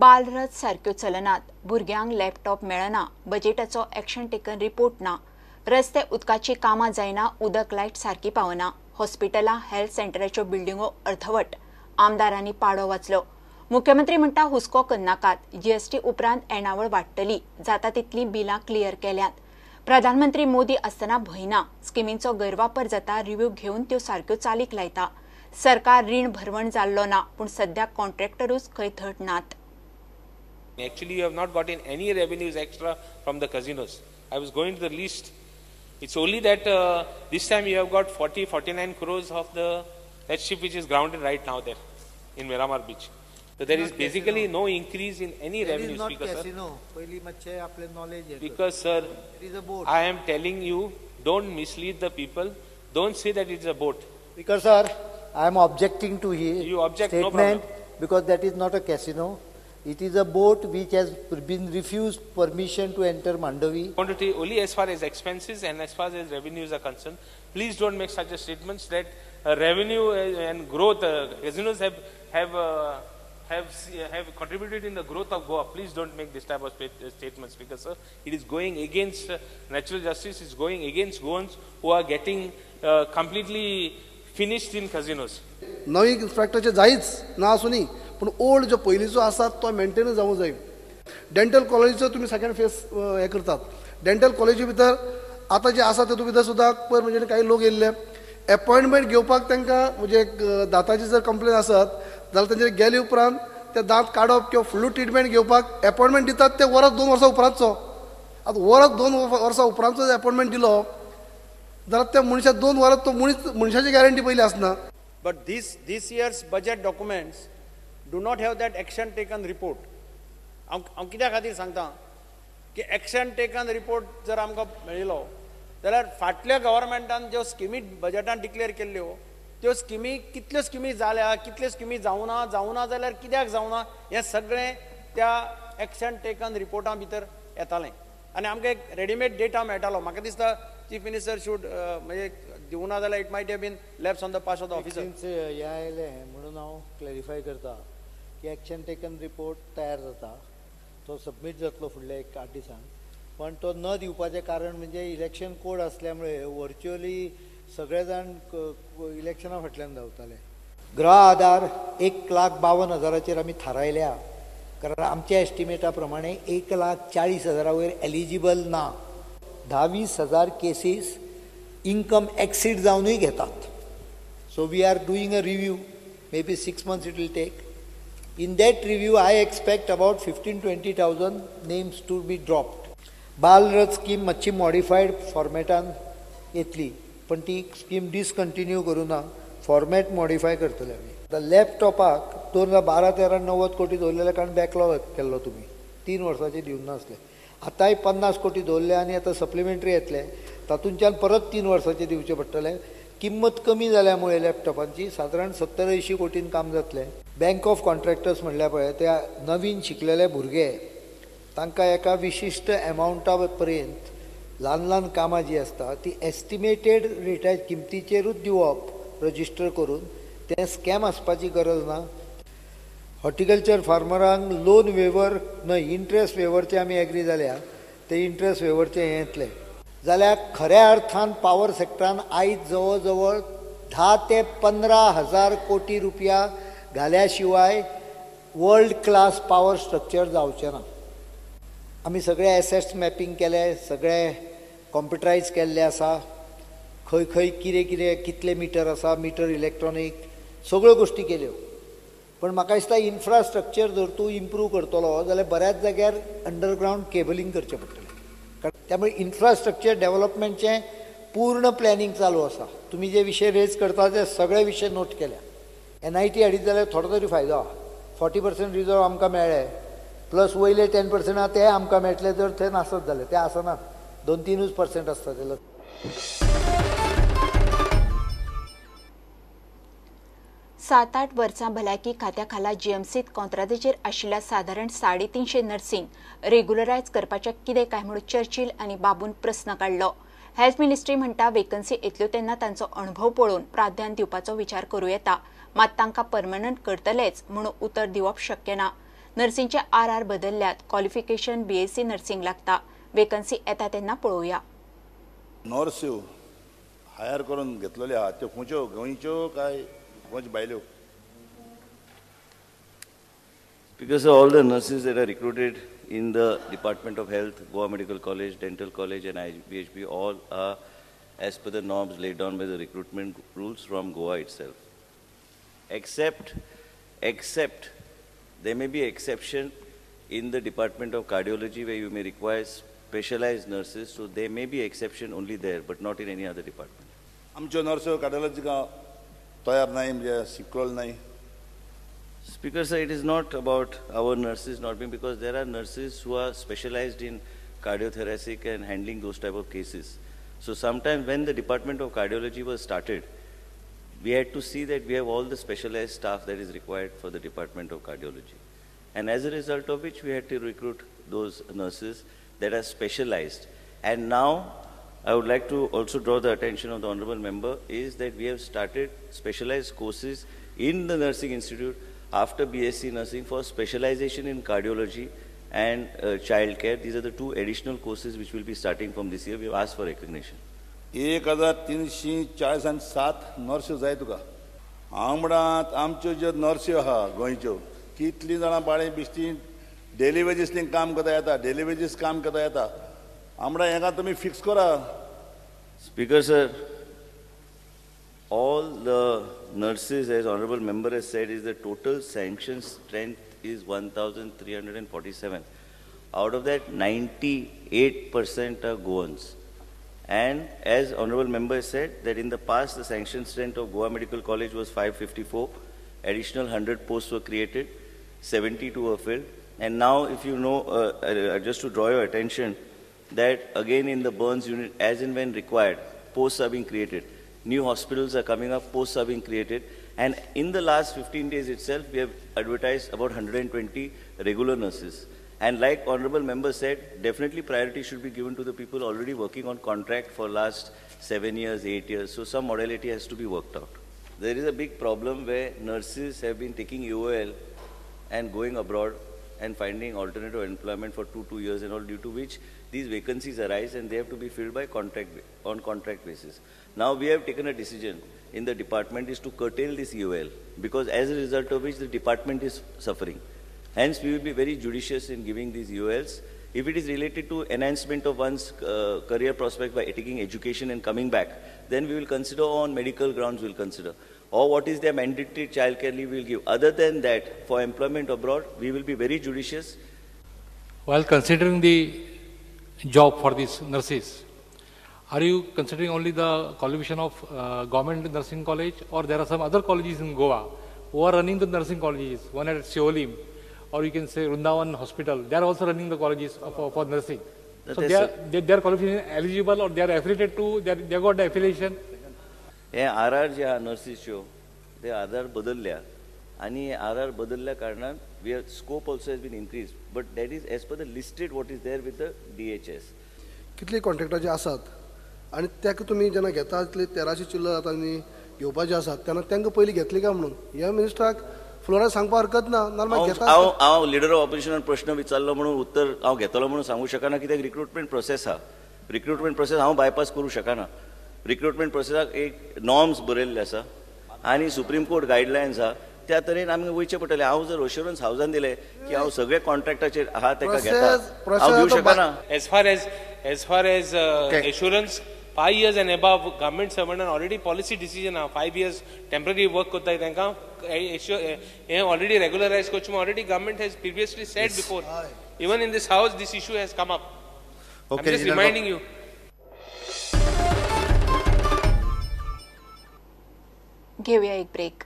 बालरथ सारक्यो चलनात भुरग्यांक लॅपटॉप मेळना बजेटाचो एक्शन टेकन रिपोर्ट ना रस्ते उदकाची कामां जायना उदक लायट सारकी पावना हॉस्पिटलां हेल्थ सेंटराच्यो बिल्डिंगो अर्धवट आमदारांनी पाडो वाचलो मुख्यमंत्री म्हणटा हुस्को करनाकात जीएसटी उपरांत येणावळ वाडटली जाता तितली बिलां क्लियर केल्यात प्रधानमंत्री मोदी आसतना भयना स्किमींचो गैरवापर जाता रिव्ह्यू घेवन त्यो सारक्यो चालीक लायता सरकार रीण भरवण जाल्लो ना पूण सध्या कॉन्ट्रॅक्टरूच खंय थट नात. Actually, you have not gotten any revenues extra from the casinos. I was going to the list. It's only that this time you have got 49 crores of that ship which is grounded right now there in Miramar Beach. So there is basically no increase in any revenues. It is not casino. Because sir, it is a boat. I am telling you, don't mislead the people. Don't say that it's a boat. Because sir, I am objecting to his statement, no problem. Because that is not a casino. It is a boat which has been refused permission to enter Mandavi. Quantity only as far as expenses and as far as revenues are concerned. Please don't make such a statements that revenue and growth casinos have contributed in the growth of Goa. Please don't make this type of statements because sir, it is going against natural justice. It's going against Goans who are getting completely finished in casinos. नवी infrastructure जायच ना आसुनी पण old जो पयलींचो आसा तो maintenance जावंक जाय. डेंटल कॉलेजीचो तुमी सेकंड फेज हे करतात. डेंटल कॉलेजी भितर आतां जे आसा तेतूंत भितर सुद्दां पयर म्हणजे काही लोक येयल्ले अपॉइंटमेंट घेवपाक तांकां म्हणजे दांताची जर कंप्लेन आसत जाल्यार तांचे गेले उपरांत ते दांत काडप किंवा फ्लू ट्रिटमेंट घेवपाक अपॉइंटमेंट दितात ते वरात 2 वर्सां उपरांतचो. आतां वरात 2 वर्सां उपरांतचो अपॉइंटमेंट दिलो जाल्यार त्या मनशाक 2 वरात तो मनशाची गॅरंटी पयली आसना. But this year's budget documents do not have that action taken report. हांव कित्या खातीर सांगता की एक्शन टेकन रिपोर्ट जर आमकां मेळिल्लो जाल्यार फाटल्या गव्हर्मेंटान ज्यो स्किमी बजेटान डिक्लेअर केल्ल्यो त्यो स्किमी कितल्यो स्किमी जाल्या कितल्यो स्किमी जावना जाल्यार कित्याक जावना हें सगळें त्या एक्शन टेकन रिपोर्टा भितर येतालें आनी आमकां एक रेडीमेड डेटा मेळटालो. म्हाका दिसता चीफ मिनिस्टर शूड म्हणजे दिवना जाल्यार it might have been lapse on the part of the officer. हे आयले म्हणून हांव क्लॅरिफाय करता की एक्शन टेकन रिपोर्ट तयार जाता तो सबमीट जातलो फुडल्या 8 दिसांक पण तो न दिवपाचें कारण म्हणजे इलेक्शन कोड आसल्यामुळे व्हर्च्युअली सगळे जाण इलेक्शना फाटल्यान धांवताले. गृह आधार 1,52,000 आमी थारायल्या कारण आमच्या एस्टिमेटा प्रमाणे 1,40,000 वयर एलिजिबल ना. 10-20,000 केसीस इन्कम एक्सीड जावनूय घेतात. So we are doing a review maybe 6 months it will take. In that review, I expect about 15,000-20,000 names to be dropped. Bal Rath scheme मातशी मॉडिफायड फॉर्मेटान येतली पण ती स्कीम डिसकंटिन्यू करूं ना फॉर्मेट मॉडिफाय करतले आमी. लॅपटॉपाक 2012-13 90 कोटी दवरलेले कारण बॅकलॉग केल्लो तुमी 3 वर्सांचे दिवंक नासले. आतांय 50 कोटी दवरले आनी आतां सप्लिमेंटरी येतले तातूंतल्यान परत 3 वर्सांचे दिवचे पडटले. किंमत कमी जाल्यामुळे लॅपटॉपांची साधारण 70-80 कोटीन काम जातलें. बँक ऑफ कॉन्ट्रॅक्टर्स म्हणल्या पळय त्या नवीन शिकलेले भुरगे तांकां एका विशिश्ट एमावंटा पर्यंत ल्हान कामां जी आसता ती एस्टिमेटेड रेटा किमतीचेरूच दिवप रजिस्टर करून तें स्कॅम आसपाची गरज ना. हॉर्टिकल्चर फार्मरांक लोन वेवर न्हय इंट्रस्ट वेवरचे आमी एग्री जाल्या ते इंट्रस्ट वेवरचे हें येतलें जाल्यार खऱ्या अर्थान पॉवर सेक्टरान आयज जवळ जवळ 10 ते 15,000 कोटी रुपया घाल्या शिवाय वर्ल्ड क्लास पॉवर स्ट्रक्चर जावचें ना. आमी सगळे एसेट्स मॅपिंग केले सगळे कॉम्प्युटरायज केल्ले आसा. खंय खंय कितें कितले मिटर आसा मिटर इलेक्ट्रॉनीक सगळ्यो गोश्टी केल्यो पण म्हाका दिसता इन्फ्रास्ट्रक्चर जर तूं इम्प्रूव करतलो जाल्यार बऱ्याच जाग्यार अंडरग्रावंड केबलिंग करचें पडटलें. त्यामुळे इन्फ्रास्ट्रक्चर डेव्हलपमेंटचें पूर्ण प्लॅनिंग चालू आसा. तुमी जे विशय रेज करता ते सगळे विशय नोट केल्या. NIT हाडीत जाल्यार थोडो तरी फायदो आहा. 40% रिजर्व आमकां मेळ्ळे प्लस वयले 10% ते आमकां मेळटले जर ते नासत जाले ते आसनात 2-3% आसता ते. 7-8 वर्सां भलायकी खात्या खाला जीएमसीत कंत्राटीचेर आशिल्ल्या साधारण 350 नर्सींक रेग्युलरायज करपाचें कितें काय म्हणून चर्चिल आनी बाबून प्रस्न काडलो. हेल्थ मिनिस्ट्री म्हणटा वेकन्सी येतल्यो तेन्ना तांचो अणभव पळोवन प्राधान्य दिवपाचो विचार करूं येता मात तांकां परमनंट करतलेच म्हणून उतर दिवप शक्य ना. नर्सिंगचे आर बदलल्यात. क्वालिफिकेशन BSc नर्सिंग लागता. वेकन्सी येता तेन्ना पळोवया. नर्स्यो हायर करून घेतलेल्यो आहात त्यो खंयच्यो गोंयच्यो काय खंयच्यो भायल्यो? Because all the nurses that are recruited in the Department of Health, Goa Medical College, Dental College and IBHP all are as per the norms laid down by the recruitment rules from Goa itself. Except there may be exception in the Department of Cardiology where you may require specialized nurses, so there may be exception only there, but not in any other department. आमच्यो नर्स्यो कार्डियोलॉजिका तयार नाही म्हणजे शिकलेल्यो नाही. Speaker sir, it is not about our nurses not being, because there are nurses who are specialized in cardiothoracic and handling those type of cases. So sometimes when the Department of Cardiology was started, we had to see that we have all the specialized staff that is required for the Department of Cardiology. And as a result of which we had to recruit those nurses that are specialized. And now I would like to also draw the attention of the Honorable Member is that we have started specialized courses in the Nursing Institute after BSc Nursing for specialization in cardiology and child care. These are the two additional courses which will be starting from this year. We have asked for recognition. 1347 नर्स्यो जाय तुका. हांव म्हणत आमच्यो ज्यो नर्स्यो आहा गोंयच्यो कितलीं जाणां बाळे बिश्टी daily वेजीसनी काम करता येता, डेली वेजीस काम करता येता. हांव म्हणटा हेका तुमी फिक्स करा. Speaker sir, all the nurses, as Honorable Member has said, is the total sanctioned strength is 1,347. Out of that, 98% are Goans. And as Honorable Member has said, that in the past, the sanctioned strength of Goa Medical College was 554. Additional 100 posts were created, 72 were filled. And now, if you know, just to draw your attention, that again in the burns unit, as and when required, posts are being created. New hospitals are coming up, posts are being created. And in the last 15 days itself, we have advertised about 120 regular nurses. And like Honorable Member said, definitely priority should be given to the people already working on contract for last 7 years, 8 years. So some modality has to be worked out. There is a big problem where nurses have been taking UOL and going abroad and finding alternative employment for 2 years and all, due to which these vacancies arise and they have to be filled by on contract basis. Now we have taken a decision in the department is to curtail this UOL, because as a result of which the department is suffering. Hence we will be very judicious in giving these UOLs. If it is related to enhancement of one's career prospect by taking education and coming back, then we will consider, on medical grounds we will consider. Or what is their mandatory childcare leave we will give. Other than that, for employment abroad, we will be very judicious. While considering the job for these nurses, are you considering only the qualification of government nursing college, or there are some other colleges in Goa who are running the nursing colleges, one at Siolim, or you can say Rundavan Hospital, they are also running the colleges for nursing. So they are qualification eligible, or they are affiliated to, they got the affiliation? Yeah, RR जे हा नर्सिसच्यो ते आधार बदलल्या आणि RR बदलल्या कारणान scope also has been increased, but that is as per the listed what is there with the DHS. कितले कॉन्ट्रॅक्टाचे आसात आणि त्याक तुम्ही जेन्ना घेता तितले 1300 चिल्लर आतां न्ही घेवपाचे आसात तेन्ना तांकां पयलीं घेतली काय म्हणून ह्या मिनिस्टराक फ्लोरार सांगपाक हरकत ना. नाल्यार घेता हांव लिडर ऑफ ऑपोजिशनान प्रश्न विचारलो म्हणून उत्तर हांव घेतलो म्हणून सांगू शकना, कित्याक रिक्रुटमेंट प्रोसेस आहा. रिक्रुटमेंट प्रोसेस हांव बायपास करूं शकना. रिक्रुटमेंट प्रोसेसाक एक नॉर्म्स बरयल्ले आसा आनी सुप्रीम कोर्ट गायडलायन्स आहा, त्या तरेन आमकां वयचें पडटलें. हांव जर अश्युरन्स हावजान दिलें की हांव सगळे कॉन्ट्रॅक्टाचेर आहा ताका घेता, हांव दिवं शकना. As far as assurance, 5 years and above, government servant already policy decision 5 years temporary work kottai tenka already regularized kochum already government has previously said before. Even in this house this issue has come up. I'm just reminding you. घेऊया एक break.